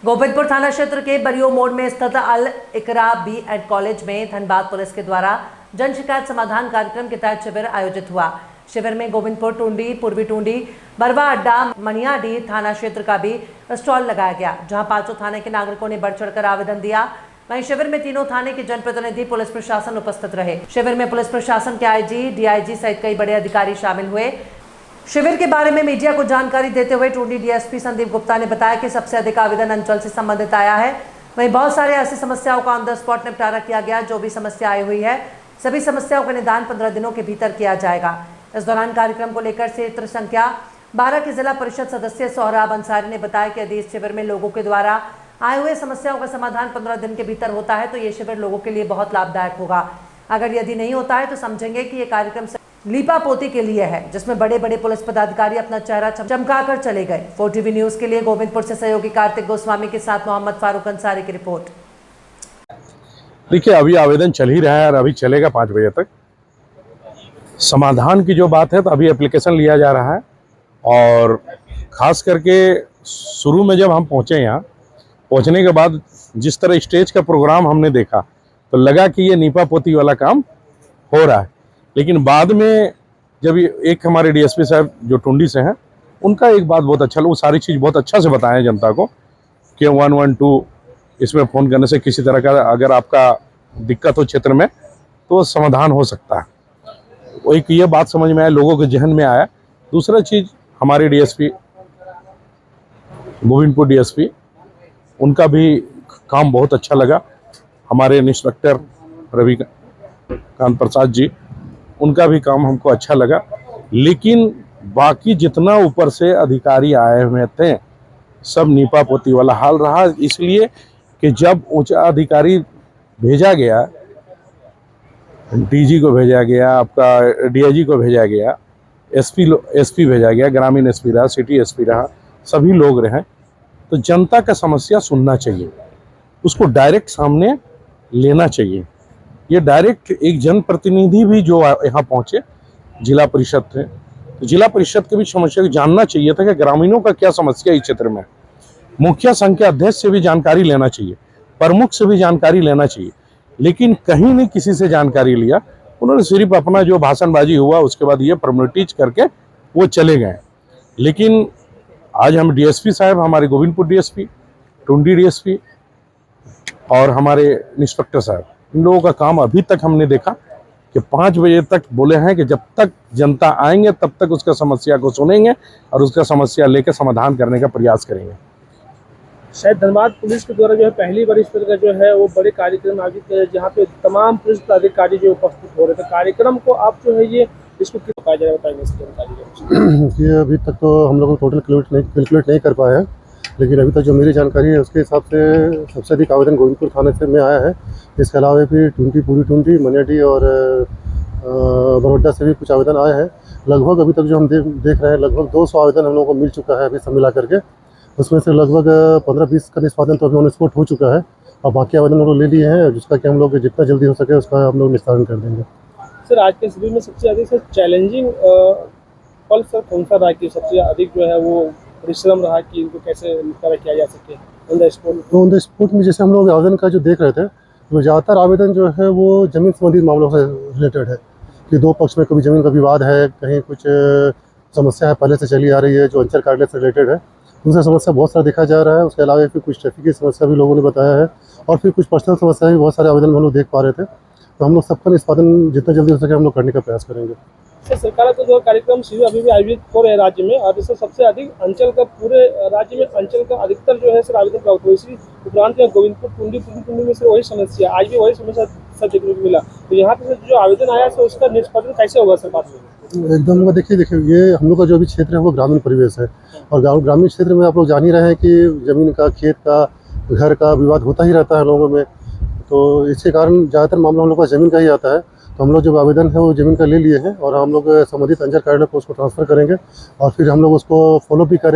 गोविंदपुर थाना क्षेत्र के बरियो मोड़ में स्थित अल इकरा बी.एड कॉलेज में धनबाद पुलिस के द्वारा जन शिकायत समाधान कार्यक्रम के तहत शिविर आयोजित हुआ। शिविर में गोविंदपुर, टूंडी, पूर्वी टूंडी, बरवा अड्डा, मनियाडीह थाना क्षेत्र का भी स्टॉल लगाया गया, जहां पांचों थाने के नागरिकों ने बढ़ चढ़कर आवेदन दिया। वहीं शिविर में तीनों थाने के जनप्रतिनिधि, पुलिस प्रशासन उपस्थित रहे। शिविर में पुलिस प्रशासन के आईजी, डीआईजी सहित कई बड़े अधिकारी शामिल हुए। शिविर के बारे में मीडिया को जानकारी देते हुए टूंडी डीएसपी संदीप गुप्ता ने बताया कि सबसे अधिक आवेदन अंचल से संबंधित आया है। वहीं बहुत सारे ऐसी समस्याओं का ऑन द स्पॉट निपटारा किया गया। जो भी समस्या आई हुई है, सभी समस्याओं का निदान 15 दिनों के भीतर किया जाएगा। इस दौरान कार्यक्रम को लेकर क्षेत्र संख्या 12 के जिला परिषद सदस्य सोहराब अंसारी ने बताया कि यदि इस शिविर में लोगों के द्वारा आए हुए समस्याओं का समाधान 15 दिन के भीतर होता है तो ये शिविर लोगों के लिए बहुत लाभदायक होगा। अगर यदि नहीं होता है तो समझेंगे कि ये कार्यक्रम लीपापोती के लिए है, जिसमें बड़े बड़े पुलिस पदाधिकारी अपना चेहरा चमकाकर चले गए। 4TV न्यूज के लिए गोविंदपुर से सहयोगी कार्तिक गोस्वामी के साथ मोहम्मद फारूक अंसारी की रिपोर्ट। देखिए, अभी आवेदन चल ही रहा है और अभी चलेगा 5 बजे तक। समाधान की जो बात है तो अभी एप्लीकेशन लिया जा रहा है, और ख़ास करके शुरू में जब हम पहुँचे यहाँ, पहुँचने के बाद जिस तरह स्टेज का प्रोग्राम हमने देखा तो लगा कि ये नीपा पोती वाला काम हो रहा है। लेकिन बाद में जब एक हमारे डीएसपी साहब जो टुंडी से हैं, उनका एक बात बहुत अच्छा लगा, वो सारी चीज़ बहुत अच्छा से बताएं जनता को कि 112 इसमें फ़ोन करने से किसी तरह का अगर आपका दिक्कत हो क्षेत्र में तो समाधान हो सकता है। वो एक ये बात समझ में आया, लोगों के जहन में आया। दूसरा चीज़, हमारे डीएसपी गोविंदपुर डीएसपी, उनका भी काम बहुत अच्छा लगा। हमारे इंस्पेक्टर रविकांत प्रसाद जी, उनका भी काम हमको अच्छा लगा। लेकिन बाकी जितना ऊपर से अधिकारी आए हुए थे, सब नीपा पोती वाला हाल रहा। इसलिए कि जब ऊंचा अधिकारी भेजा गया, डीजी को भेजा गया, आपका डीआईजी को भेजा गया, एसपी भेजा गया, ग्रामीण एसपी रहा, सिटी एसपी रहा, सभी लोग रहे, तो जनता का समस्या सुनना चाहिए, उसको डायरेक्ट सामने लेना चाहिए। ये डायरेक्ट एक जनप्रतिनिधि भी जो यहाँ पहुँचे, जिला परिषद थे, तो जिला परिषद के भी समस्या को जानना चाहिए था कि ग्रामीणों का क्या समस्या इस क्षेत्र में। मुखिया संघ के अध्यक्ष से भी जानकारी लेना चाहिए, प्रमुख से भी जानकारी लेना चाहिए, लेकिन कहीं नहीं किसी से जानकारी लिया। उन्होंने सिर्फ अपना जो भाषणबाजी हुआ उसके बाद ये फॉर्मेलिटीज करके वो चले गए। लेकिन आज हम डीएसपी साहब, हमारे गोविंदपुर डीएसपी, टुंडी डीएसपी और हमारे इंस्पेक्टर साहब, इन लोगों का काम अभी तक हमने देखा कि 5 बजे तक बोले हैं कि जब तक जनता आएंगे तब तक उसका समस्या को सुनेंगे और उसका समस्या लेकर समाधान करने का प्रयास करेंगे। शायद धनबाद पुलिस के द्वारा जो है पहली बार इस तरह का जो है वो बड़े कार्यक्रम आयोजित किया, जहाँ पे तमाम पुलिस अधिकारी जो उपस्थित हो रहे थे। कार्यक्रम को आप जो है ये इसको क्यों पाया जाएगा, बताएंगे इसकी जानकारी? ये अभी तक तो हम लोग टोटल कैलकुलेट नहीं कर पाए हैं, लेकिन अभी तक जो मेरी जानकारी है उसके हिसाब से सबसे अधिक आवेदन गोविंदपुर थाने से में आया है। इसके अलावा भी टूंडी, पूरी टूंडी, मनियाडीह और बड़ौदा से भी कुछ आवेदन आए हैं। लगभग अभी तक जो हम देख रहे हैं लगभग 200 आवेदन हम लोगों को मिल चुका है अभी सब मिला करके। उसमें से लगभग 15-20 का निष्पादन तो अभी ऑन स्पॉट हो चुका है, और बाकी आवेदन हम लोग ले लिए हैं, जिसका कि हम लोग जितना जल्दी हो सके उसका हम लोग निस्तारण कर देंगे। सर, आज के शिविर में सबसे अधिक चैलेंजिंग पल सर कौन सा रहा कि सबसे अधिक जो है वो परिश्रम रहा कि इनको कैसे निपटारा किया जा सके on the spot? On the spot में जैसे हम लोग आवेदन का जो देख रहे थे, तो ज़्यादातर आवेदन जो है वो ज़मीन संबंधित मामलों से रिलेटेड है, कि दो पक्ष में कभी ज़मीन का विवाद है, कहीं कुछ समस्या है पहले से चली आ रही है जो अंचल कार्यालय से रिलेटेड है, दूसरा समस्या बहुत सारा देखा जा रहा है। उसके अलावा फिर कुछ ट्रैफिक की समस्या भी लोगों ने बताया है, और फिर कुछ पर्सनल समस्या भी बहुत सारे आवेदन में हम लोग देख पा रहे थे। तो हम लोग सबका निष्पादन जितना जल्दी हो सके हम लोग करने का प्रयास करेंगे। सर, सरकार का जो कार्यक्रम शिविर अभी भी आयोजित हो रहे हैं राज्य में, और इससे सबसे अधिक अंचल का पूरे राज्य में अंचल का अधिकतर जो है सर आवेदन प्राप्त हुआ। इसी उपरांत में गोविंदपुर, टूंडी में से वही समस्या, आज भी वही समस्या सर देखने को मिला। तो यहाँ पे जो आवेदन आया सर उसका निष्पादन कैसे होगा सर बाद में? एकदम देखिए ये हम लोग का जो अभी क्षेत्र है वो ग्रामीण परिवेश है, और ग्रामीण क्षेत्र में आप लोग जान ही रहे हैं कि ज़मीन का, खेत का, घर का विवाद होता ही रहता है लोगों में। तो इसके कारण ज़्यादातर मामला हम लोग का ज़मीन का ही आता है। तो हम लोग जो आवेदन है वो ज़मीन का ले लिए हैं, और हम लोग संबंधित अंचल कार्यालय को उसको ट्रांसफ़र करेंगे, और फिर हम लोग उसको फॉलो भी करेंगे।